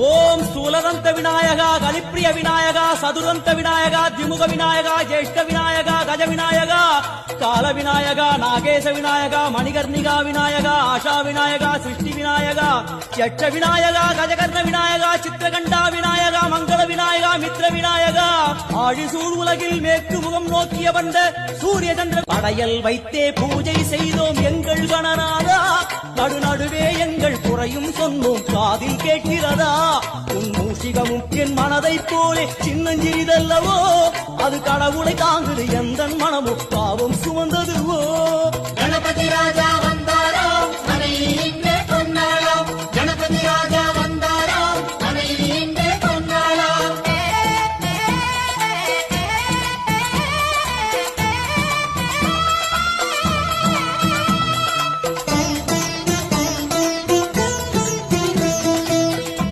ஓம் ஸ்தூலதந்த விநாயகா, கலிப்பிரிய விநாயகா, சதுரந்த விநாயகா, திமுக விநாயகா, ஜேஷ்ட விநாயகா, கஜ விநாயகா, கால விநாயகா, நாகேச விநாயகா, மணிகர்ணிகா விநாயகா, ஆஷா விநாயகா, சிருஷ்டி விநாயகா, யட்ச விநாயகா, கஜகர்ண விநாயகா, சித்திரகண்டா விநாயகா, மங்கள விநாயகா, மித்ர விநாயகா, ஆழிசூழ் உலகில் மேற்கு முகம் நோக்கிய வந்த சூரிய சந்திர படையல் வைத்தே பூஜை செய்தோம் எங்கள் கணநாதா. நடுநடுவே எங்கள் குறையும் சொன்னோம் காதில் கேட்கிறதா. உன் மூஷிகமும் என் மனதை போலே சின்னஞ்சிறிதல்லவோ, அது கடவுளை தாங்குது எந்த மனமும் பாவம் சுமந்ததுவோ. கணபதி ராஜா வந்தாரோ